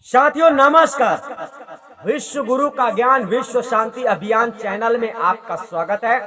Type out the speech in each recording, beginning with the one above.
साथियों नमस्कार। विश्व गुरु का ज्ञान विश्व शांति अभियान चैनल में आपका स्वागत है।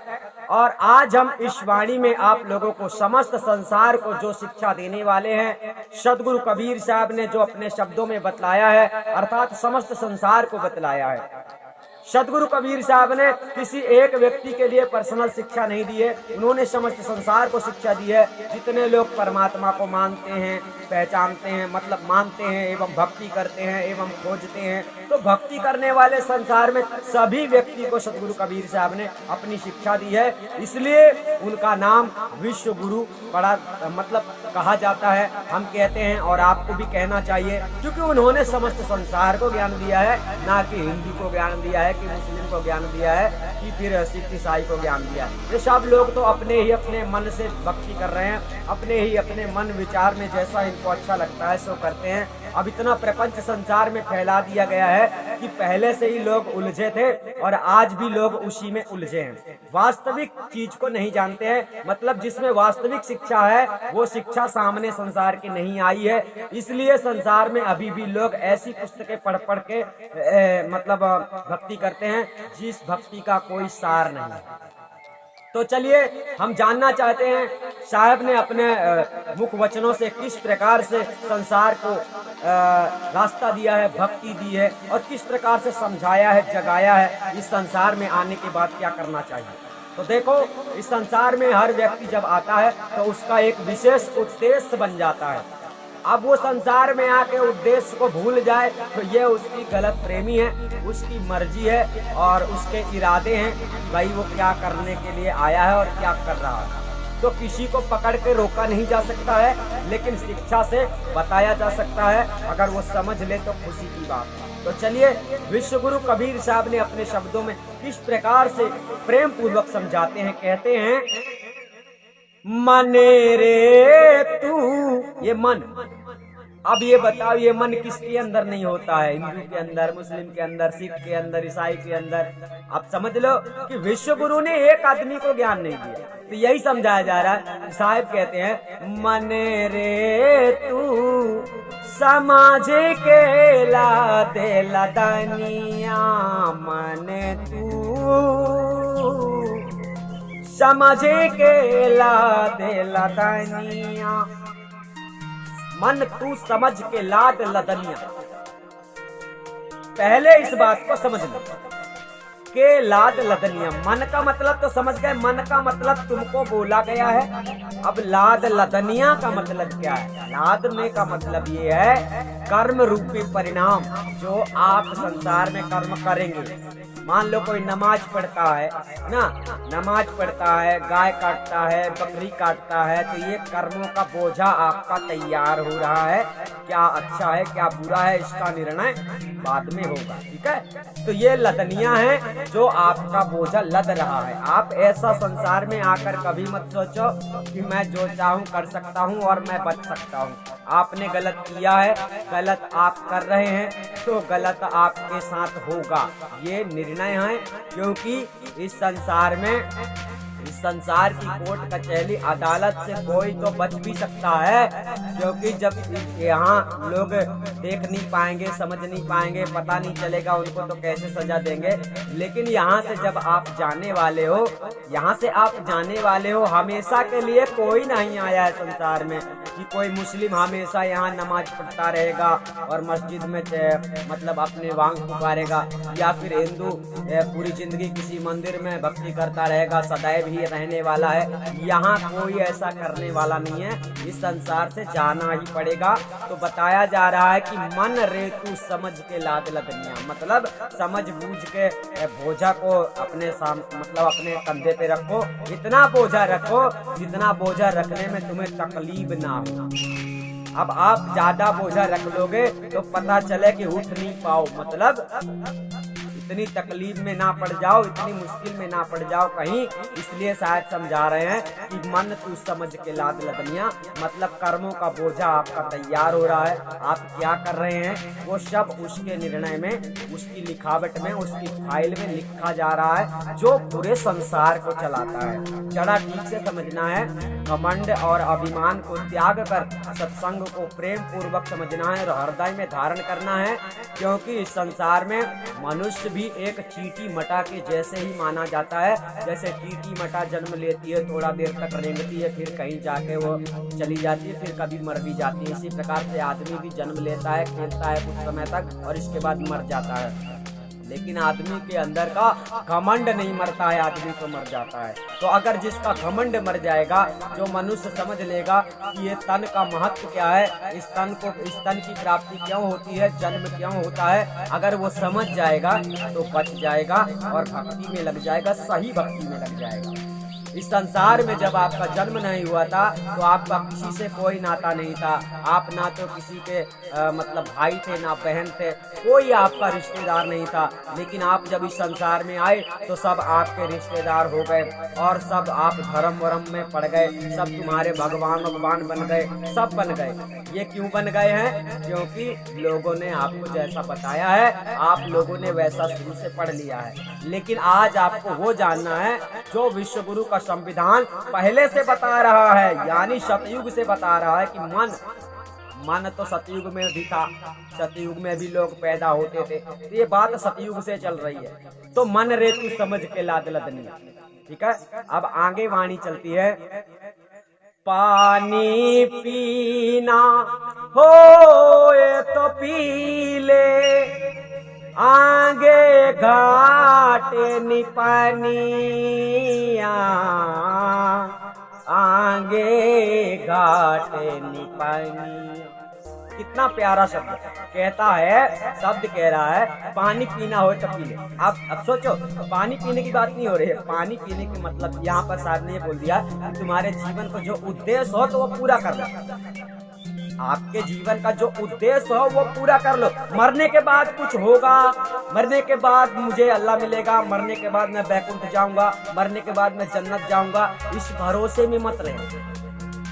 और आज हम इस वाणी में आप लोगों को समस्त संसार को जो शिक्षा देने वाले हैं, सदगुरु कबीर साहब ने जो अपने शब्दों में बतलाया है, अर्थात समस्त संसार को बतलाया है। सदगुरु कबीर साहब ने किसी एक व्यक्ति के लिए पर्सनल शिक्षा नहीं दी है, उन्होंने समस्त संसार को शिक्षा दी है। जितने लोग परमात्मा को मानते हैं, पहचानते हैं, मतलब मानते हैं एवं भक्ति करते हैं एवं खोजते हैं, तो भक्ति करने वाले संसार में सभी व्यक्ति को सदगुरु कबीर साहब ने अपनी शिक्षा दी है। इसलिए उनका नाम विश्व गुरु बड़ा मतलब कहा जाता है। हम कहते हैं और आपको भी कहना चाहिए, क्योंकि उन्होंने समस्त संसार को ज्ञान दिया है, ना कि हिंदू को ज्ञान दिया है, कि मुस्लिम को ज्ञान दिया है, कि फिर सिख ईसाई को ज्ञान दिया है। ये सब लोग तो अपने मन से भक्ति कर रहे हैं, अपने मन विचार में जैसा इनको अच्छा लगता है सो करते हैं। अब इतना प्रपंच संसार में फैला दिया गया है कि पहले से ही लोग उलझे थे और आज भी लोग उसी में उलझे हैं। वास्तविक चीज को नहीं जानते हैं, मतलब जिसमें वास्तविक शिक्षा है वो शिक्षा सामने संसार की नहीं आई है। इसलिए संसार में अभी भी लोग ऐसी पुस्तकें पढ़ के मतलब भक्ति करते हैं जिस भक्ति का कोई सार नहीं है। तो चलिए हम जानना चाहते हैं साहब ने अपने मुख वचनों से किस प्रकार से संसार को रास्ता दिया है, भक्ति दी है, और किस प्रकार से समझाया है, जगाया है, इस संसार में आने के बाद क्या करना चाहिए। तो देखो, इस संसार में हर व्यक्ति जब आता है तो उसका एक विशेष उद्देश्य बन जाता है। अब वो संसार में आके उद्देश्य को भूल जाए तो ये उसकी गलत प्रेमी है, उसकी मर्जी है और उसके इरादे हैं भाई वो क्या करने के लिए आया है और क्या कर रहा है। तो किसी को पकड़ के रोका नहीं जा सकता है, लेकिन शिक्षा से बताया जा सकता है। अगर वो समझ ले तो खुशी की बात है। तो चलिए विश्व गुरु कबीर साहब ने अपने शब्दों में किस प्रकार से प्रेम पूर्वक समझाते हैं। कहते हैं, मने रे तू, ये मन, अब ये बताओ ये मन किसके अंदर नहीं होता है? हिंदू के अंदर, मुस्लिम के अंदर, सिख के अंदर, ईसाई के अंदर। अब समझ लो कि विश्व गुरु ने एक आदमी को ज्ञान नहीं दिया, तो यही समझाया जा रहा है। साहब कहते हैं, मने रे तू समाज के ला दे लदनिया, मने तू समझे के ला दे लदनिया, मन तू समझ के लाद लदनिया। पहले इस बात को समझ लो के लाद लदनिया, मन का मतलब तो समझ गए, मन का मतलब तुमको बोला गया है। अब लाद लदनिया का मतलब क्या है? लादने का मतलब ये है कर्म रूपी परिणाम जो आप संसार में कर्म करेंगे। मान लो कोई नमाज पढ़ता है ना, नमाज पढ़ता है, गाय काटता है, बकरी काटता है, तो ये कर्मों का बोझा आपका तैयार हो रहा है। क्या अच्छा है क्या बुरा है इसका निर्णय बाद में होगा, ठीक है। तो ये लदनियां हैं जो आपका बोझा लद रहा है। आप ऐसा संसार में आकर कभी मत सोचो कि मैं जो चाहूँ कर सकता हूँ और मैं बच सकता हूँ। आपने गलत किया है, गलत आप कर रहे हैं, तो गलत आपके साथ होगा। ये निर्णय है, क्योंकि इस संसार में, इस संसार की कोर्ट कचहरी अदालत से कोई तो बच भी सकता है, क्योंकि जब यहाँ लोग देख नहीं पाएंगे, समझ नहीं पाएंगे, पता नहीं चलेगा उनको तो कैसे सजा देंगे। लेकिन यहाँ से जब आप जाने वाले हो, यहाँ से आप जाने वाले हो, हमेशा के लिए कोई नहीं आया है संसार में कि कोई मुस्लिम हमेशा यहाँ नमाज पढ़ता रहेगा और मस्जिद में मतलब अपने वांग पुकारेगा, या फिर हिंदू पूरी जिंदगी किसी मंदिर में भक्ति करता रहेगा, सदैव ही रहने वाला है। यहाँ कोई ऐसा करने वाला नहीं है, इस संसार से जाना ही पड़ेगा। तो बताया जा रहा है कि मन रे तू समझ के लाद लदनिया, मतलब समझ बूझ के बोझा को अपने मतलब अपने कंधे पे रखो। इतना बोझा रखो जितना बोझा रखने में तुम्हें तकलीफ ना हो। अब आप ज्यादा बोझा रख लोगे तो पता चले कि उठ नहीं पाओ, मतलब इतनी तकलीफ में ना पड़ जाओ, इतनी मुश्किल में ना पड़ जाओ कहीं। इसलिए शायद समझा रहे हैं कि मन तू समझ के लाद लदनिया, मतलब कर्मों का बोझा आपका तैयार हो रहा है। आप क्या कर रहे हैं वो सब उसके निर्णय में, उसकी लिखावट में, उसकी फाइल में लिखा जा रहा है, जो पूरे संसार को चलाता है। जरा ठीक से समझना है। घमंड और अभिमान को त्याग कर सत्संग को प्रेम पूर्वक समझना है और हृदय में धारण करना है, क्योंकि इस संसार में मनुष्य भी एक चींटी मटा के जैसे ही माना जाता है। जैसे चींटी मटा जन्म लेती है, थोड़ा देर तक रेंगती है, फिर कहीं जाके वो चली जाती है, फिर कभी मर भी जाती है। इसी प्रकार से आदमी भी जन्म लेता है, खेलता है कुछ समय तक और इसके बाद मर जाता है। लेकिन आदमी के अंदर का घमंड नहीं मरता है, आदमी तो मर जाता है। तो अगर जिसका घमंड मर जाएगा, जो मनुष्य समझ लेगा कि ये तन का महत्व क्या है, इस तन की प्राप्ति क्यों होती है, जन्म क्यों होता है, अगर वो समझ जाएगा तो बच जाएगा और भक्ति में लग जाएगा, सही भक्ति में लग जाएगा। इस संसार में जब आपका जन्म नहीं हुआ था तो आपका किसी से कोई नाता नहीं था। आप ना तो किसी के मतलब भाई थे, ना बहन थे, कोई आपका रिश्तेदार नहीं था। लेकिन आप जब इस संसार में आए तो सब आपके रिश्तेदार हो गए और सब आप धर्म वरम में पड़ गए, सब तुम्हारे भगवान बन गए, सब बन गए। ये क्यों बन गए हैं? क्योंकि लोगों ने आपको जैसा बताया है, आप लोगों ने वैसा शुरू से पढ़ लिया है। लेकिन आज आपको वो जानना है जो विश्व गुरु का संविधान पहले से बता रहा है, यानी सतयुग से बता रहा है कि मन तो सतयुग में भी था, सतयुग में भी लोग पैदा होते थे, तो ये बात सतयुग से चल रही है। तो मन रे तू समझ के लाद लदनी, ठीक है। अब आगे वाणी चलती है, पानी पीना हो तो पी ले, आगे घाटे निपनिया, आगे घाटे निपनिया। कितना प्यारा शब्द कहता है, शब्द कह रहा है पानी पीना हो तो पी ले। अब सोचो, पानी पीने की बात नहीं हो रही है। पानी पीने के मतलब यहाँ पर साहब ने बोल दिया कि तुम्हारे जीवन को जो उद्देश्य हो तो वो पूरा कर लो। आपके जीवन का जो उद्देश्य हो वो पूरा कर लो। मरने के बाद कुछ होगा, मरने के बाद मुझे अल्लाह मिलेगा, मरने के बाद मैं बैकुंठ जाऊंगा, मरने के बाद मैं जन्नत जाऊंगा, इस भरोसे में मत रहे।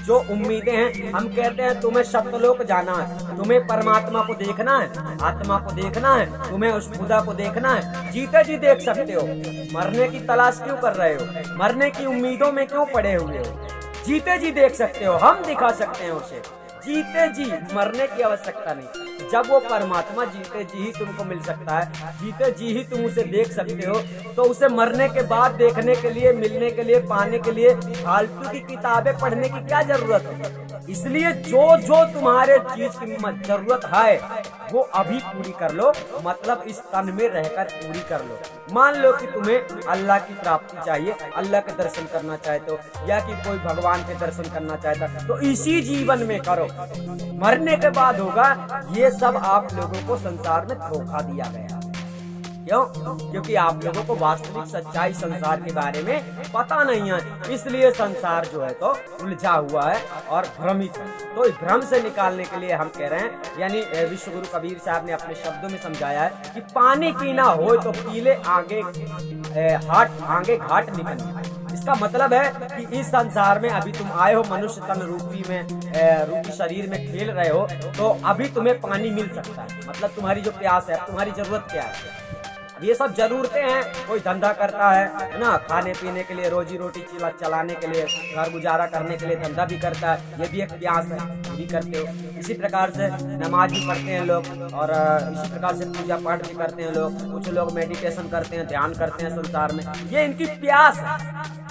जो उम्मीदें हैं, हम कहते हैं तुम्हें सत्यलोक जाना है, तुम्हें परमात्मा को देखना है, आत्मा को देखना है, तुम्हें उस खुदा को देखना है, जीते जी देख सकते हो। मरने की तलाश क्यों कर रहे हो? मरने की उम्मीदों में क्यों पड़े हुए हो? जीते जी देख सकते हो, हम दिखा सकते हैं उसे। जीते जी, मरने की आवश्यकता नहीं। जब वो परमात्मा जीते जी ही तुमको मिल सकता है, जीते जी ही तुम उसे देख सकते हो, तो उसे मरने के बाद देखने के लिए, मिलने के लिए, पाने के लिए फालतू की किताबें पढ़ने की क्या जरूरत है? इसलिए जो तुम्हारे चीज की जरूरत है वो अभी पूरी कर लो, मतलब इस तन में रहकर पूरी कर लो। मान लो कि तुम्हें अल्लाह की प्राप्ति चाहिए, अल्लाह के दर्शन करना चाहते हो, या कि कोई भगवान के दर्शन करना चाहता, तो इसी जीवन में करो। मरने के बाद होगा, ये सब आप लोगों को संसार में धोखा दिया गया। क्यों? क्योंकि आप लोगों को वास्तविक सच्चाई संसार के बारे में पता नहीं है, इसलिए संसार जो है तो उलझा हुआ है और भ्रमित है। तो इस भ्रम से निकालने के लिए हम कह रहे हैं, यानी विश्व गुरु कबीर साहब ने अपने शब्दों में समझाया है कि पानी पीना हो तो पी ले, आगे घाट निकलना। इसका मतलब है कि इस संसार में अभी तुम आए हो, मनुष्य तन रूपी शरीर में खेल रहे हो, तो अभी तुम्हें पानी मिल सकता है। मतलब तुम्हारी जो प्यास है, तुम्हारी जरूरत क्या है? ये सब जरूरतें हैं। कोई धंधा करता है ना, खाने पीने के लिए, रोजी रोटी चलाने के लिए, घर गुजारा करने के लिए धंधा भी करता है, ये भी एक प्यास है, ये भी करते हो। इसी प्रकार से नमाज भी पढ़ते हैं लोग, और इसी प्रकार से पूजा पाठ भी करते हैं लोग। कुछ लोग मेडिटेशन करते हैं, ध्यान करते हैं संसार में, ये इनकी प्यास है।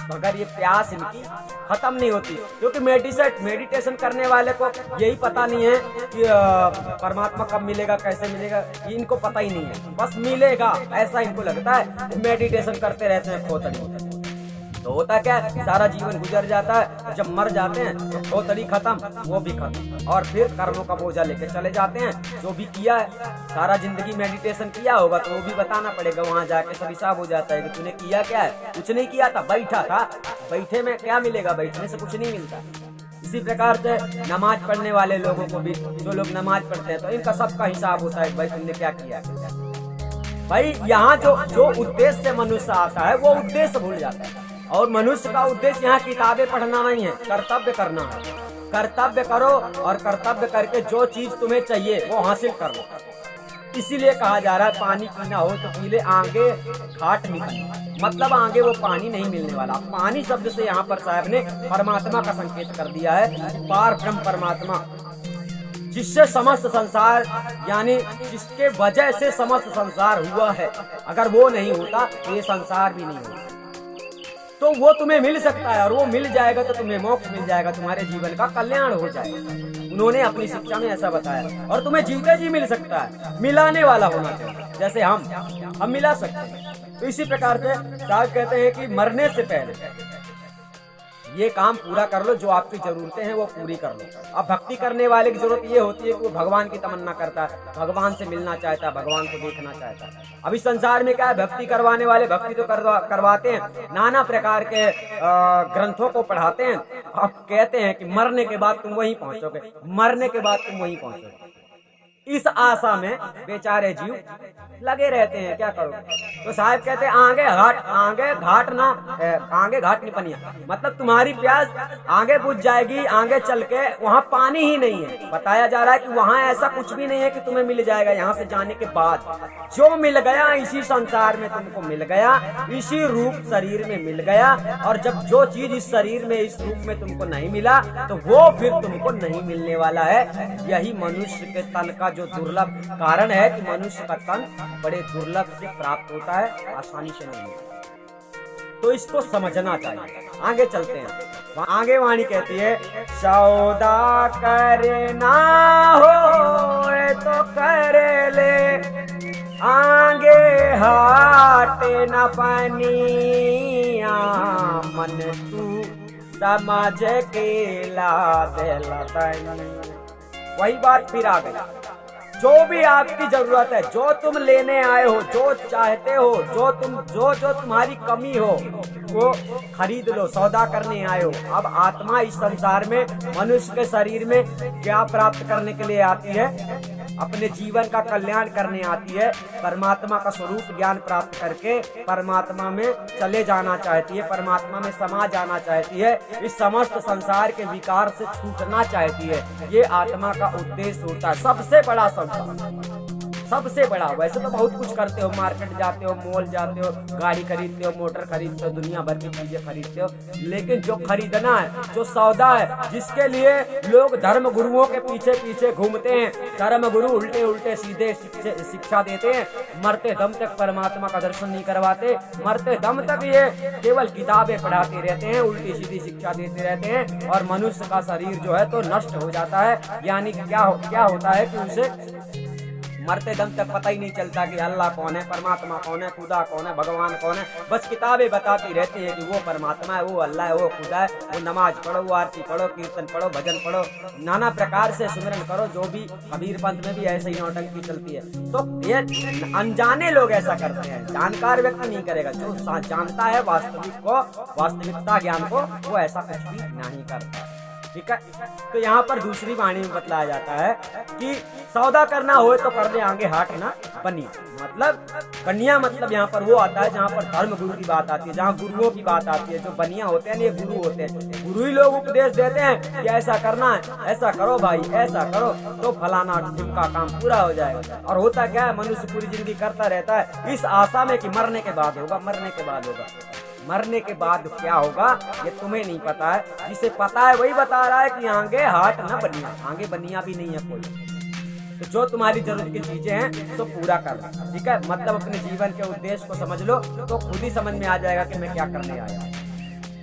मगर ये प्यास इनकी खत्म नहीं होती, क्योंकि मेडिटेशन करने वाले को यही पता नहीं है कि परमात्मा कब मिलेगा, कैसे मिलेगा, ये इनको पता ही नहीं है। बस मिलेगा ऐसा इनको लगता है, मेडिटेशन करते रहते हैं खोतड़ी। तो होता क्या है, सारा जीवन गुजर जाता है, जब मर जाते हैं तो खोतड़ी खत्म, वो भी खत्म, और फिर कर्मों का बोझा लेके चले जाते हैं। जो भी किया है, सारा जिंदगी मेडिटेशन किया होगा तो वो भी बताना पड़ेगा, वहाँ जाके सब हिसाब हो जाता है कि तूने किया क्या है। कुछ नहीं किया था, बैठा था, बैठे में क्या मिलेगा, बैठने से कुछ नहीं मिलता। इसी प्रकार से नमाज पढ़ने वाले लोगों को भी, जो लोग नमाज पढ़ते हैं, तो इनका सबका हिसाब होता है, भाई तुमने क्या किया। भाई यहाँ जो उद्देश्य से मनुष्य आता है, वो उद्देश्य भूल जाता है। और मनुष्य का उद्देश्य यहाँ किताबें पढ़ना नहीं है, कर्तव्य करना है। कर्तव्य करो, और कर्तव्य करके जो चीज तुम्हें चाहिए वो हासिल कर लो। इसीलिए कहा जा रहा है पानी पीना हो तो पी ले, आगे घाट निकलना। मतलब आगे वो पानी नहीं मिलने वाला। पानी शब्द से यहाँ पर साहब ने परमात्मा का संकेत कर दिया है, पार ब्रह्म परमात्मा, जिससे समस्त संसार, यानी जिसके वजह से समस्त संसार हुआ है। अगर वो नहीं होता तो ये संसार भी नहीं होता। तो वो तुम्हें मिल सकता है, और वो मिल जाएगा तो तुम्हें मोक्ष मिल जाएगा, तुम्हारे जीवन का कल्याण हो जाएगा। उन्होंने अपनी शिक्षा में ऐसा बताया। और तुम्हें जीते जी मिल सकता है, मिलाने वाला होना चाहिए। जैसे हम मिला सकते हैं, तो इसी प्रकार से साहब कहते हैं कि मरने से पहले ये काम पूरा कर लो, जो आपकी जरूरतें हैं वो पूरी कर लो। अब भक्ति करने वाले की जरूरत ये होती है कि वो भगवान की तमन्ना करता है, भगवान से मिलना चाहता है, भगवान को देखना चाहता है। अभी संसार में क्या है, भक्ति करवाने वाले भक्ति तो करवाते हैं, नाना प्रकार के ग्रंथों को पढ़ाते हैं। अब कहते हैं कि मरने के बाद तुम वहीं पहुंचोगे, मरने के बाद तुम वहीं पहुंचोगे। इस आशा में बेचारे जीव लगे रहते हैं, क्या करोगे। तो साहब कहते हैं आगे घाट नहीं पनिया, मतलब तुम्हारी प्यास आगे बुझ जाएगी, आगे चल के वहाँ पानी ही नहीं है। बताया जा रहा है कि वहाँ ऐसा कुछ भी नहीं है कि तुम्हें मिल जाएगा। यहाँ से जाने के बाद जो मिल गया इसी संसार में तुमको मिल गया, इसी रूप शरीर में मिल गया। और जब जो चीज इस शरीर में, इस रूप में तुमको नहीं मिला, तो वो फिर तुमको नहीं मिलने वाला है। यही मनुष्य के तन का जो दुर्लभ कारण है कि मनुष्य का तन बड़े दुर्लभ से प्राप्त होता है, आसानी से नहीं मिलता। तो इसको समझना चाहिए। आगे चलते हैं, आगे वाणी कहती है, सौदा करना हो तो कर ले, आगे हाट न पनिया, मन तू समझ के ला देला तनी। वही बात फिर आ गई। जो भी आपकी जरूरत है, जो तुम लेने आए हो, जो चाहते हो, जो तुम्हारी कमी हो, वो खरीद लो। सौदा करने आए हो। अब आत्मा इस संसार में, मनुष्य के शरीर में क्या प्राप्त करने के लिए आती है? अपने जीवन का कल्याण करने आती है। परमात्मा का स्वरूप ज्ञान प्राप्त करके परमात्मा में चले जाना चाहती है, परमात्मा में समा जाना चाहती है, इस समस्त संसार के विकार से छूटना चाहती है। ये आत्मा का उद्देश्य होता है, सबसे बड़ा संसार, सबसे बड़ा। वैसे तो बहुत कुछ करते हो, मार्केट जाते हो, मॉल जाते हो, गाड़ी खरीदते हो, मोटर खरीदते हो, दुनिया भर की चीजें खरीदते हो, लेकिन जो खरीदना है, जो सौदा है, जिसके लिए लोग धर्म गुरुओं के पीछे पीछे घूमते हैं, धर्म गुरु उल्टे उल्टे सीधे शिक्षा देते हैं, मरते दम तक परमात्मा का दर्शन नहीं करवाते, मरते दम तक ये केवल किताबें पढ़ाते रहते हैं, उल्टी सीधी शिक्षा देते रहते हैं, और मनुष्य का शरीर जो है तो नष्ट हो जाता है। यानी क्या होता है कि उसे मरते दम तक पता ही नहीं चलता कि अल्लाह कौन है, परमात्मा कौन है, खुदा कौन है, भगवान कौन है। बस किताबें बताती रहती है कि वो परमात्मा है, वो अल्लाह है, वो खुदा है। वो नमाज पढ़ो, वो आरती पढ़ो, कीर्तन पढ़ो, भजन पढ़ो, नाना प्रकार से सिमरन करो, जो भी कबीर पंथ में भी ऐसे ही नौटंकी चलती है। तो ये अनजाने लोग ऐसा करते हैं, जानकार व्यक्ति नहीं करेगा। जो जानता है वास्तविकता ज्ञान को, वो ऐसा कुछ भी नहीं करता। ठीक है। तो यहाँ पर दूसरी वाणी में बतलाया जाता है कि सौदा करना हो तो कर ले, आगे हाट ना बनिया। मतलब बनिया मतलब यहाँ पर वो आता है जहाँ पर धर्म गुरु की बात आती है, जहाँ गुरुओं की बात आती है। जो बनिया होते हैं ये गुरु होते हैं, गुरु ही लोग उपदेश देते हैं कि ऐसा करना है, ऐसा करो भाई, ऐसा करो तो फलाना का काम पूरा हो जाएगा। और होता क्या है, मनुष्य पूरी जिंदगी करता रहता है इस आशा में कि मरने के बाद होगा, मरने के बाद होगा। मरने के बाद क्या होगा ये तुम्हें नहीं पता है, जिसे पता है वही बता रहा है कि आगे हाट ना बनिया, आगे बनिया भी नहीं है कोई। तो जो तुम्हारी जरूरत की चीजें हैं तो पूरा करना, ठीक है। मतलब अपने जीवन के उद्देश्य को समझ लो तो खुद ही समझ में आ जाएगा कि मैं क्या करने आया,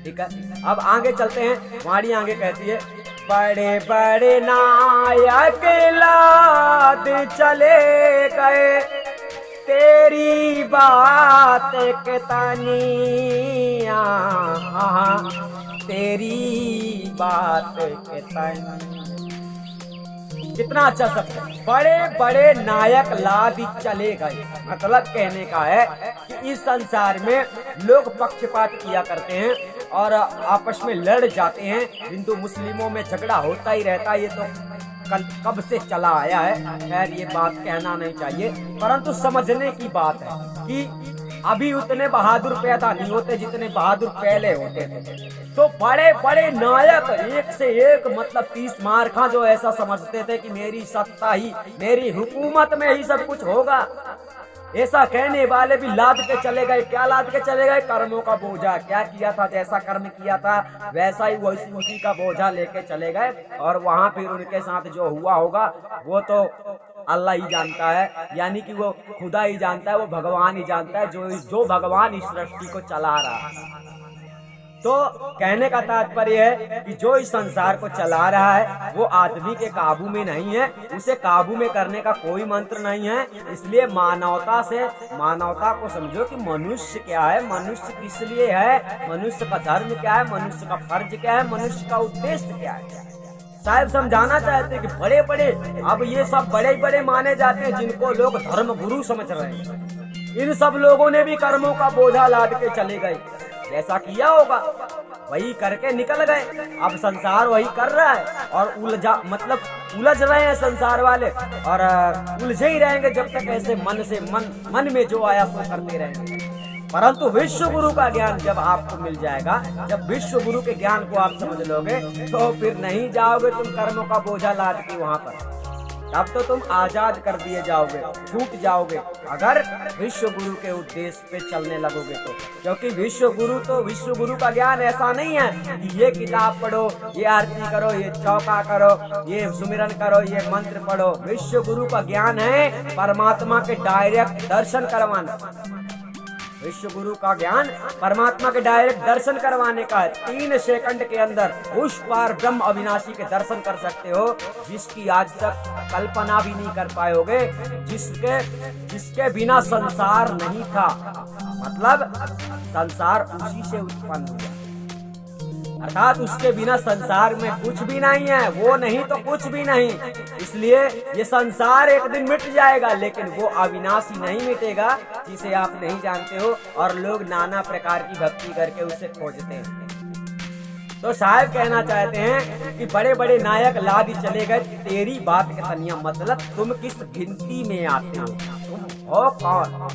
ठीक है। अब आगे चलते हैं, वाणी आगे कहती है, बड़े बड़े नायक लाद चले गए, तेरी बात के तनिया, तेरी बात के तनिया। कितना अच्छा शब्द है, बड़े बड़े नायक लाद चले गए। मतलब कहने का है कि इस संसार में लोग पक्षपात किया करते हैं और आपस में लड़ जाते हैं, हिंदू मुस्लिमों में झगड़ा होता ही रहता है। ये तो कब से चला आया है, खैर ये बात कहना नहीं चाहिए, परंतु समझने की बात है कि अभी उतने बहादुर पैदा नहीं होते जितने बहादुर पहले होते थे। तो बड़े बड़े नायक एक से एक, मतलब 30 मार्खा जो ऐसा समझते थे कि मेरी सत्ता ही, मेरी हुकूमत में ही सब कुछ होगा। ऐसा कहने वाले भी लाद के चले गए। क्या लाद के चले गए? कर्मों का बोझा। क्या किया था? जैसा कर्म किया था वैसा ही उसी का बोझा लेके चले गए। और वहां फिर उनके साथ जो हुआ होगा वो तो अल्लाह ही जानता है, यानी कि वो खुदा ही जानता है, वो भगवान ही जानता है, जो भगवान इस सृष्टि को चला रहा है। तो कहने का तात्पर्य है कि जो इस संसार को चला रहा है वो आदमी के काबू में नहीं है, उसे काबू में करने का कोई मंत्र नहीं है। इसलिए मानवता को समझो कि मनुष्य क्या है, मनुष्य किस लिए है, मनुष्य का धर्म क्या है, मनुष्य का फर्ज क्या है, मनुष्य का उद्देश्य क्या है। साहब समझाना चाहते हैं कि बड़े बड़े, अब ये सब बड़े बड़े माने जाते हैं जिनको लोग धर्म गुरु समझ रहे हैं, इन सब लोगों ने भी कर्मों का बोझा लाद के चले गए। जैसा किया होगा वही करके निकल गए। अब संसार वही कर रहा है और उलझ रहे हैं संसार वाले, और उलझे ही रहेंगे जब तक ऐसे मन में जो आया सो करते रहेंगे। परंतु विश्व गुरु का ज्ञान जब आपको मिल जाएगा, जब विश्व गुरु के ज्ञान को आप समझ लोगे, तो फिर नहीं जाओगे तुम कर्मों का बोझा लाद के वहां पर। तब तो तुम आजाद कर दिए जाओगे, छूट जाओगे, अगर विश्व गुरु के उद्देश्य पे चलने लगोगे तो। क्योंकि विश्व गुरु का ज्ञान ऐसा नहीं है कि ये किताब पढ़ो, ये आरती करो, ये चौका करो, ये सुमिरन करो, ये मंत्र पढ़ो। विश्व गुरु का ज्ञान है परमात्मा के डायरेक्ट दर्शन करवाना। विश्व गुरु का ज्ञान परमात्मा के डायरेक्ट दर्शन करवाने का है। 3 सेकंड के अंदर उस पार ब्रह्म अविनाशी के दर्शन कर सकते हो, जिसकी आज तक कल्पना भी नहीं कर पाओगे, जिसके बिना संसार नहीं था। मतलब संसार उसी से उत्पन्न हुआ, अर्थात उसके बिना संसार में कुछ भी नहीं है, वो नहीं तो कुछ भी नहीं। इसलिए ये संसार एक दिन मिट जाएगा, लेकिन वो अविनाशी नहीं मिटेगा, जिसे आप नहीं जानते हो, और लोग नाना प्रकार की भक्ति करके उसे खोजते हैं। तो साहब कहना चाहते हैं कि बड़े बड़े नायक लाद चले गए, तेरी बात के तनिया मतलब तुम किस गिनती में आते हो, तुम हो कौन?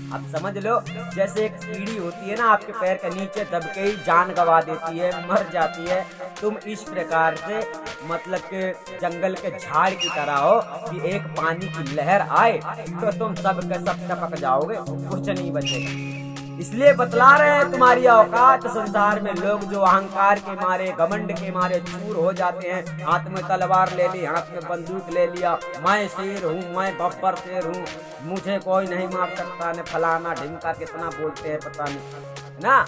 अब समझ लो, जैसे एक कीड़ी होती है ना, आपके पैर के नीचे दब के ही जान गवा देती है, मर जाती है। तुम इस प्रकार से मतलब के जंगल के झाड़ की तरह हो कि एक पानी की लहर आए तो तुम सब के सब टपक जाओगे, कुछ नहीं बचेगा। इसलिए बतला रहे हैं तुम्हारी औकात संसार में। लोग जो अहंकार के मारे, घमंड के मारे चूर हो जाते हैं, हाथ में तलवार ले ली, हाथ में बंदूक ले लिया, मैं शेर हूँ, मैं बब्बर शेर हूँ, मुझे कोई नहीं मार सकता, ने फलाना ढिमका, कितना बोलते हैं पता नहीं ना।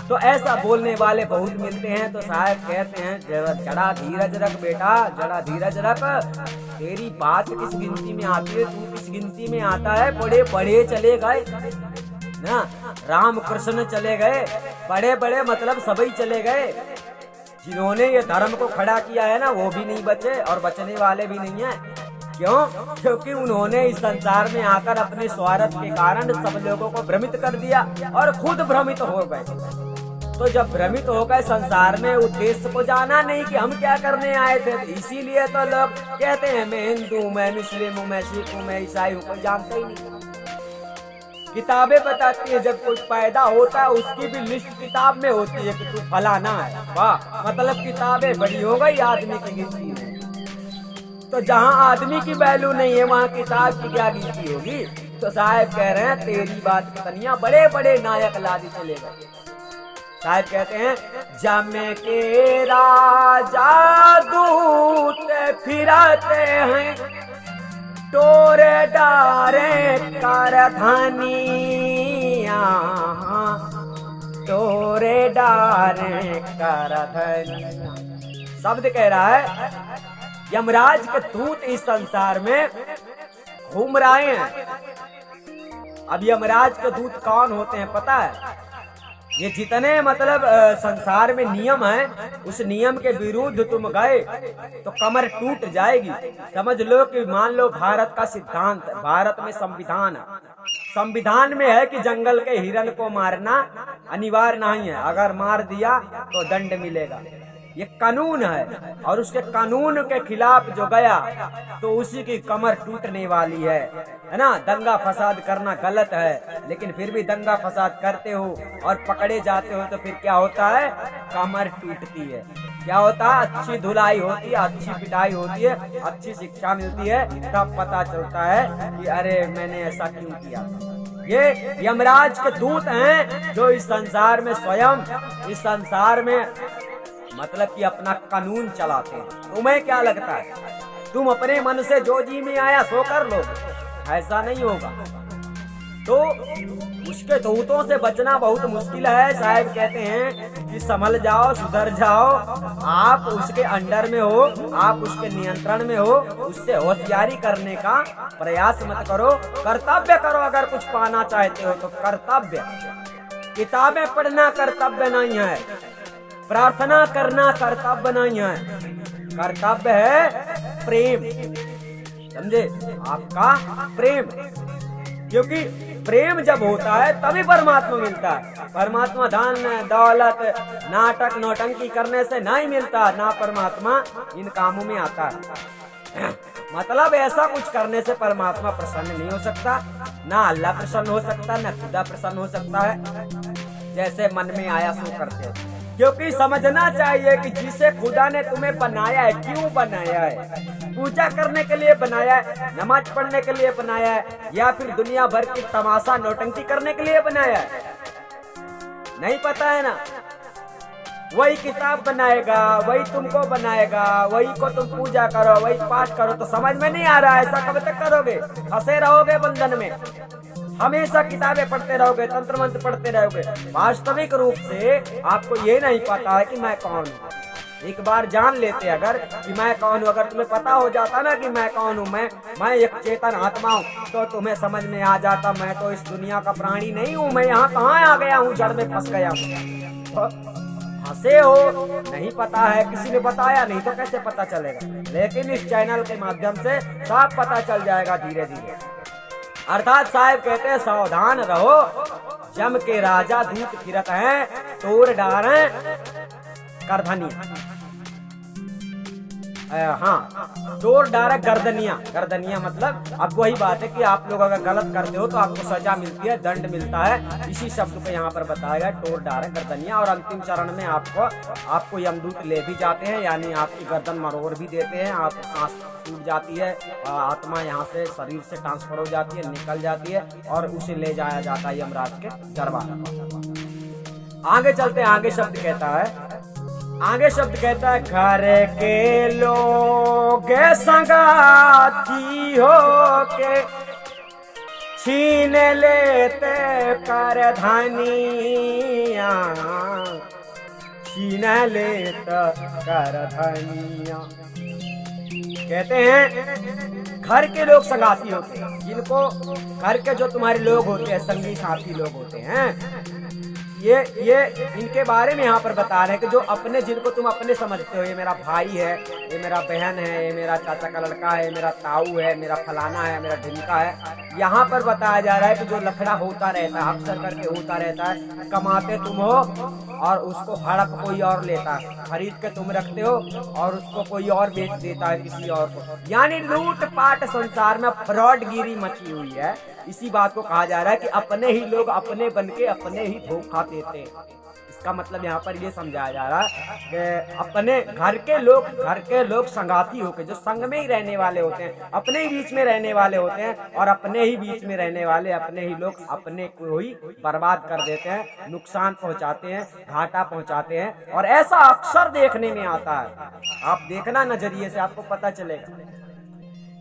तो ऐसा बोलने वाले बहुत मिलते हैं। तो साहब कहते हैं जरा धीरज रख बेटा, जरा धीरज रख, तेरी बात किस गिनती में आती है, तू किस गिनती में आता है। बड़े बड़े चले गए ना, राम कृष्ण चले गए, बड़े बड़े मतलब सभी चले गए। जिन्होंने ये धर्म को खड़ा किया है ना, वो भी नहीं बचे और बचने वाले भी नहीं है। क्यों? क्योंकि उन्होंने इस संसार में आकर अपने स्वार्थ के कारण सब लोगों को भ्रमित कर दिया और खुद भ्रमित हो गए। तो जब भ्रमित हो गए, संसार में उद्देश्य को जाना नहीं कि हम क्या करने आए थे, तो इसीलिए तो लोग कहते हैं मैं हिंदू हूँ, मैं मुस्लिम हूँ, मैं सिख हूँ, मैं ईसाई हूँ, कोई जानता ही नहीं। किताबें बताती है जब कोई पैदा होता है उसकी भी लिस्ट किताब में होती है कि तू फलाना है। वाह, मतलब किताबें बड़ी हो गई आदमी की गिनती में। तो जहाँ आदमी की वैल्यू नहीं है वहाँ किताब की क्या गिनती होगी। तो साहब कह रहे हैं तेरी बात की तनिया बड़े बड़े नायक लादी चले गए। साहब कहते हैं जमे के राजा दूत फिरते हैं, टोरे डारे करधनिया, टोरे डारे करधनिया। शब्द कह रहा है यमराज के दूत इस संसार में घूम रहे हैं। अब यमराज के दूत कौन होते हैं पता है? ये जितने मतलब संसार में नियम है, उस नियम के विरुद्ध तुम गए तो कमर टूट जाएगी। समझ लो कि मान लो भारत का सिद्धांत, भारत में संविधान है, संविधान में है कि जंगल के हिरण को मारना अनिवार्य नहीं है, अगर मार दिया तो दंड मिलेगा। ये कानून है, और उसके कानून के खिलाफ जो गया तो उसी की कमर टूटने वाली है ना। दंगा फसाद करना गलत है, लेकिन फिर भी दंगा फसाद करते हो और पकड़े जाते हो तो फिर क्या होता है, कमर टूटती है। क्या होता है, अच्छी धुलाई होती है, अच्छी पिटाई होती है, अच्छी शिक्षा मिलती है, तब पता चलता है कि अरे मैंने ऐसा क्यों किया था। ये यमराज के दूत हैं जो इस संसार में स्वयं इस संसार में मतलब कि अपना कानून चलाते हैं। तुम्हें क्या लगता है तुम अपने मन से जो जी में आया सो कर लो? ऐसा नहीं होगा। तो उसके दूतों से बचना बहुत मुश्किल है। साहब कहते हैं कि संभल जाओ, सुधर जाओ, आप उसके अंडर में हो, आप उसके नियंत्रण में हो, उससे होशियारी करने का प्रयास मत करो, कर्तव्य करो। अगर कुछ पाना चाहते हो तो कर्तव्य, किताबें पढ़ना कर्तव्य नहीं है, प्रार्थना करना कर्तव्य नहीं है, कर्तव्य है प्रेम। समझे, आपका प्रेम, क्योंकि प्रेम जब होता है तभी परमात्मा मिलता है। परमात्मा धन दौलत नाटक नौटंकी करने से नहीं मिलता, ना परमात्मा इन कामों में आता है। मतलब ऐसा कुछ करने से परमात्मा प्रसन्न नहीं हो सकता, ना अल्लाह प्रसन्न हो सकता, ना खुदा प्रसन्न हो सकता है। जैसे मन में आया सो करते हो, क्योंकि समझना चाहिए कि जिसे खुदा ने तुम्हें बनाया है, क्यों बनाया है? पूजा करने के लिए बनाया है, नमाज पढ़ने के लिए बनाया है, या फिर दुनिया भर की तमाशा नौटंकी करने के लिए बनाया है? नहीं पता है ना। वही किताब बनाएगा, वही तुमको बनाएगा, वही को तुम पूजा करो, वही पाठ करो, तो समझ में नहीं आ रहा है। ऐसा कब तक करोगे? फंसे रहोगे बंधन में, हमेशा किताबें पढ़ते रहोगे, तंत्र मंत्र पढ़ते रहोगे। वास्तविक रूप से आपको ये नहीं पता है कि मैं कौन हूँ। एक बार जान लेते अगर कि मैं कौन हूँ, अगर तुम्हें पता हो जाता ना कि मैं कौन हूँ, मैं एक चेतन आत्मा हूँ, तो तुम्हें समझ में आ जाता मैं तो इस दुनिया का प्राणी नहीं हूँ, मैं यहाँ कहाँ आ गया हूँ, जड़ में फंस गया हूँ। हंसे हो, नहीं पता है, किसी ने बताया नहीं तो कैसे पता चलेगा। लेकिन इस चैनल के माध्यम से सब पता चल जाएगा धीरे धीरे। अर्थात साहब कहते हैं सावधान रहो, जम के राजा दूत फिरत हैं, तोड़ डारे करधनिया। हाँ, तोड़ डारे गर्दनिया। गर्दनिया मतलब अब वही बात है कि आप लोग अगर गलत करते हो तो आपको सजा मिलती है, दंड मिलता है। इसी शब्द को यहाँ पर बताया गया, तोड़ डारे गर्दनिया। और अंतिम चरण में आपको यमदूत ले भी जाते हैं, यानी आपकी गर्दन मरोड़ भी देते हैं, आप सांस टूट जाती है, आत्मा यहाँ से शरीर से ट्रांसफर हो जाती है, निकल जाती है, और उसे ले जाया जाता है यमराज के दरबार। आगे चलते हैं, आगे शब्द कहता है घर के लोग संगाती हो के छीन लेते कर धनिया, छीन लेते कर धनिया। कहते हैं घर के लोग संगाती होते हैं, जिनको घर के जो तुम्हारे लोग होते हैं, संगी साथी लोग होते हैं, ये इनके बारे में यहाँ पर बता रहे हैं कि जो अपने, जिनको तुम अपने समझते हो, ये मेरा भाई है, ये मेरा बहन है, ये मेरा चाचा का लड़का है, मेरा ताऊ है, मेरा फलाना है, मेरा ढिमका है। यहाँ पर बताया जा रहा है कि जो लफड़ा होता रहता है, अक्सर करके होता रहता है, कमाते तुम हो और उसको हड़प कोई और लेता है, खरीद के तुम रखते हो और उसको कोई और बेच देता है किसी और को। यानी लूट पाट संसार में फ्रॉडगिरी मची हुई है। इसी बात को कहा जा रहा है कि अपने ही लोग अपने बन के अपने ही धोखा देते हैं। इसका मतलब यहाँ पर ये समझाया जा रहा है कि अपने घर के लोग संगाती होकर, जो संग में ही रहने वाले होते हैं, अपने ही बीच में रहने वाले होते हैं, और अपने ही बीच में रहने वाले अपने ही लोग अपने को ही बर्बाद कर देते हैं, नुकसान पहुंचाते हैं, घाटा पहुंचाते हैं। और ऐसा अक्सर देखने में आता है, आप देखना नजरिए से आपको पता चलेगा।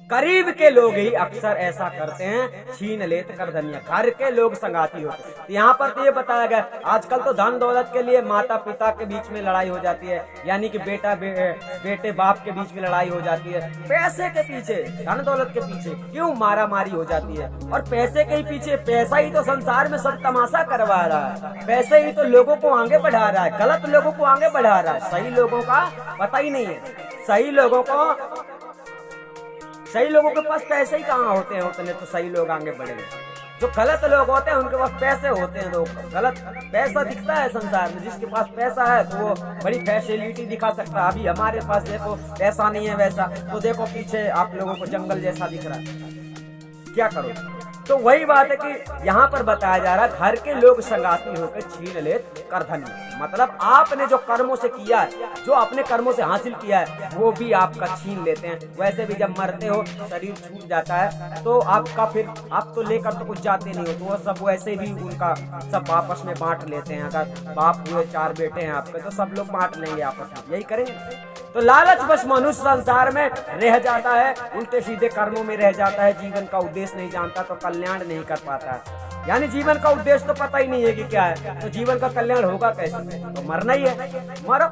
करीब के लोग ही अक्सर ऐसा करते हैं, छीन लेते कर धनिया। घर के लोग संगाती होते। तो यहाँ पर तो ये बताया गया, आजकल तो धन दौलत के लिए माता पिता के बीच में लड़ाई हो जाती है, यानी कि बेटे बाप के बीच में लड़ाई हो जाती है। पैसे के पीछे, धन दौलत के पीछे क्यों मारा मारी हो जाती है? और पैसे के ही पीछे, पैसा ही तो संसार में सब तमाशा करवा रहा है, पैसे ही तो लोगों को आगे बढ़ा रहा है, गलत लोगों को आगे बढ़ा रहा है। सही लोगों का पता ही नहीं है। सही लोगों के पास पैसे ही कहाँ होते हैं, उतने तो सही लोग आगे बढ़ेंगे। जो गलत लोग होते हैं उनके पास पैसे होते हैं, लोग गलत पैसा दिखता है संसार में, जिसके पास पैसा है तो वो बड़ी फैसिलिटी दिखा सकता है। अभी हमारे पास देखो पैसा नहीं है वैसा, तो देखो पीछे आप लोगों को जंगल जैसा दिख रहा है, क्या करो। तो वही बात है कि यहाँ पर बताया जा रहा है घर के लोग संगाती होकर छीन ले कर धन्य। मतलब आपने जो कर्मों से किया है, जो अपने कर्मों से हासिल किया है, वो भी आपका छीन लेते हैं। वैसे भी जब मरते हो शरीर छूट जाता है तो आपका फिर आप तो लेकर तो कुछ जाते नहीं हो, तो वो सब वैसे भी उनका सब आपस में बांट लेते हैं। अगर बाप हुए 4 बेटे हैं आपके तो सब लोग बांट लेंगे आपस में, यही करेंगे। तो लालच बस मनुष्य संसार में रह जाता है, उल्टे सीधे कर्मों में रह जाता है, जीवन का उद्देश्य नहीं जानता तो कल्याण नहीं कर पाता है। यानी जीवन का उद्देश्य तो पता ही नहीं है कि क्या है, तो जीवन का कल्याण होगा कैसे? तो मरना ही है, मरो।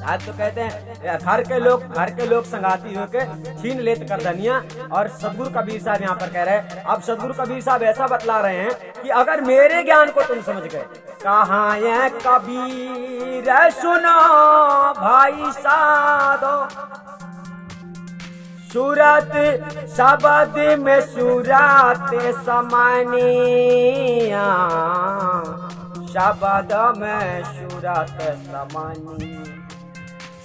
आज तो कहते हैं घर के लोग संगाती होके छीन लेत कर धनिया। और सदगुरु कबीर साहब यहाँ पर कह रहे हैं, अब सदगुरु कबीर साहब ऐसा बतला रहे हैं कि अगर मेरे ज्ञान को तुम समझ गए, कहाँ ये कबीर सुनो भाई साधो, सूरत शब्द में सूरत समानिया, शब्द में सूरत समानी,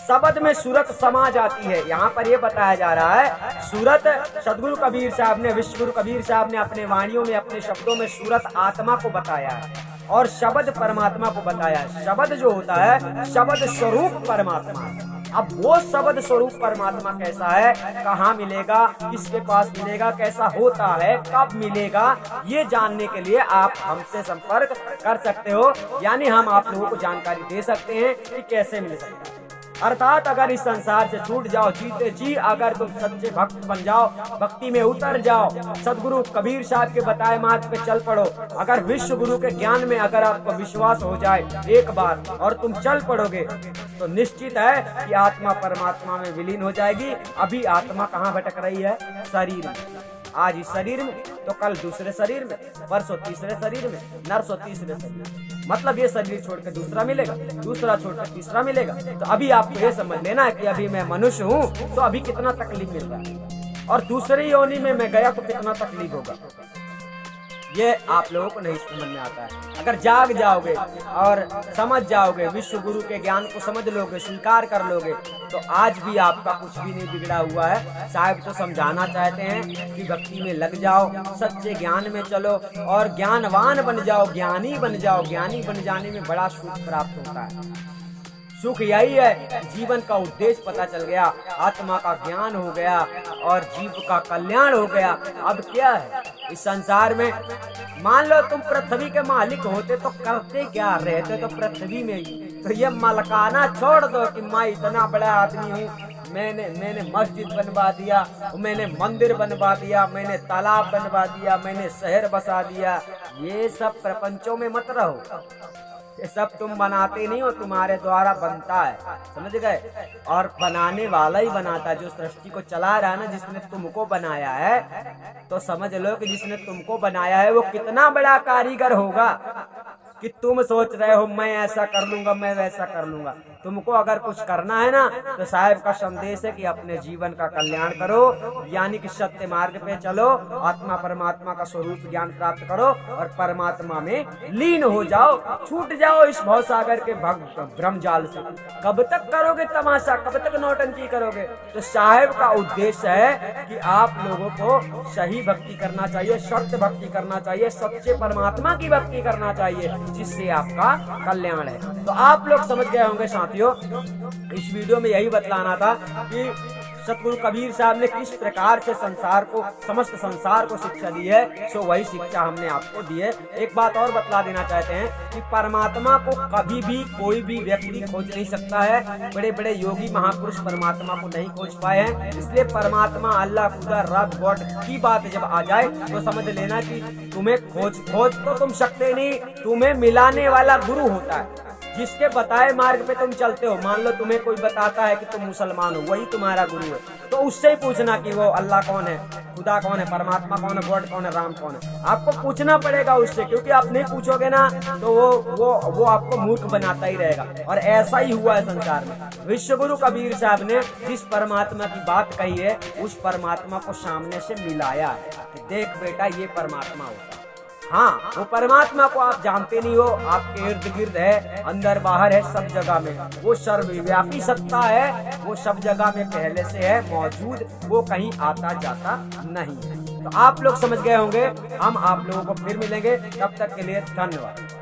शब्द में सूरत समा जाती है। यहाँ पर ये बताया जा रहा है सूरत सदगुरु कबीर साहब ने, विश्व गुरु कबीर साहब ने अपने वाणियों में अपने शब्दों में सूरत आत्मा को बताया है और शब्द परमात्मा को बताया है। शब्द जो होता है शब्द स्वरूप परमात्मा है। अब वो शब्द स्वरूप परमात्मा कैसा है, कहाँ मिलेगा, किसके पास मिलेगा, कैसा होता है, कब मिलेगा, ये जानने के लिए आप हमसे संपर्क कर सकते हो। यानी हम आप लोगों को जानकारी दे सकते हैं कि कैसे मिल सकता है। अर्थात अगर इस संसार से छूट जाओ, जीते जी अगर तुम सच्चे भक्त बन जाओ, भक्ति में उतर जाओ, सदगुरु कबीर साहब के बताए मार्ग पे चल पड़ो, अगर विश्व गुरु के ज्ञान में अगर आपको विश्वास हो जाए एक बार और तुम चल पड़ोगे, तो निश्चित है कि आत्मा परमात्मा में विलीन हो जाएगी। अभी आत्मा कहाँ भटक रही है? शरीर में। आज इस शरीर में तो कल दूसरे शरीर में, परसों तीसरे शरीर में, नरसों तीसरे शरीर में। मतलब ये शरीर छोड़कर दूसरा मिलेगा, दूसरा छोड़कर तीसरा मिलेगा। तो अभी आपको ये समझ लेना है कि अभी मैं मनुष्य हूँ तो अभी कितना तकलीफ मिल रहा है, और दूसरी योनि में मैं गया तो कितना तकलीफ होगा, ये आप लोगों को नहीं समझ में आता है। अगर जाग जाओगे और समझ जाओगे, विश्व गुरु के ज्ञान को समझ लोगे, स्वीकार कर लोगे, तो आज भी आपका कुछ भी नहीं बिगड़ा हुआ है। साहब तो समझाना चाहते हैं कि भक्ति में लग जाओ, सच्चे ज्ञान में चलो और ज्ञानवान बन जाओ, ज्ञानी बन जाओ। ज्ञानी बन जाने में बड़ा सुख प्राप्त होता है। सुख यही है, जीवन का उद्देश्य पता चल गया, आत्मा का ज्ञान हो गया और जीव का कल्याण हो गया। अब क्या है इस संसार में? मान लो तुम पृथ्वी के मालिक होते तो करते क्या? रहते तो पृथ्वी में ही। तो ये मलकाना छोड़ दो कि मैं इतना बड़ा आदमी हूँ, मैंने मस्जिद बनवा दिया, मैंने मंदिर बनवा दिया, मैंने तालाब बनवा दिया, मैंने शहर बसा दिया। ये सब प्रपंचों में मत रहो, ये सब तुम बनाते नहीं हो, तुम्हारे द्वारा बनता है, समझ गए? और बनाने वाला ही बनाता है, जो सृष्टि को चला रहा है ना, जिसने तुमको बनाया है, तो समझ लो कि जिसने तुमको बनाया है वो कितना बड़ा कारीगर होगा कि तुम सोच रहे हो मैं ऐसा कर लूंगा, मैं वैसा कर लूंगा। तुमको अगर कुछ करना है ना तो साहब का संदेश है कि अपने जीवन का कल्याण करो, यानी कि सत्य मार्ग पे चलो, आत्मा परमात्मा का स्वरूप ज्ञान प्राप्त करो और परमात्मा में लीन हो जाओ, छूट जाओ इस भवसागर के भ्रम जाल से। कब तक करोगे तमाशा, कब तक नौटंकी करोगे? तो साहब का उद्देश्य है कि आप लोगों को सही भक्ति करना चाहिए, सत्य भक्ति करना चाहिए, सच्चे परमात्मा की भक्ति करना चाहिए, जिससे आपका कल्याण है। तो आप लोग समझ गए होंगे साथियों, इस वीडियो में यही बतलाना था कि सतगुरु कबीर साहब ने किस प्रकार से संसार को, समस्त संसार को शिक्षा दी है, सो वही शिक्षा हमने आपको दी है। एक बात और बतला देना चाहते हैं कि परमात्मा को कभी भी कोई भी व्यक्ति खोज नहीं सकता है। बड़े बड़े योगी महापुरुष परमात्मा को नहीं खोज पाए हैं, इसलिए परमात्मा, अल्लाह, खुदा, रब, गॉड की बात जब आ जाए तो समझ लेना कि तुम्हें खोज तो तुम सकते नहीं, तुम्हें मिलाने वाला गुरु होता है, जिसके बताए मार्ग पे तुम चलते हो। मान लो तुम्हें कोई बताता है कि तुम मुसलमान हो, वही तुम्हारा गुरु है, तो उससे ही पूछना कि वो अल्लाह कौन है, खुदा कौन है, परमात्मा कौन है, गॉड कौन है, राम कौन है। आपको पूछना पड़ेगा उससे, क्योंकि आप नहीं पूछोगे ना तो वो आपको मूर्ख बनाता ही रहेगा। और ऐसा ही हुआ है संसार में। विश्व गुरु कबीर साहब ने जिस परमात्मा की बात कही है, उस परमात्मा को सामने से मिलाया है कि देख बेटा ये परमात्मा होता है। हाँ, वो परमात्मा को आप जानते नहीं हो, आपके इर्द गिर्द है, अंदर बाहर है, सब जगह में। वो सर्वव्यापी सत्ता है, वो सब जगह में पहले से है मौजूद, वो कहीं आता जाता नहीं है। तो आप लोग समझ गए होंगे। हम आप लोगों को फिर मिलेंगे, तब तक के लिए धन्यवाद।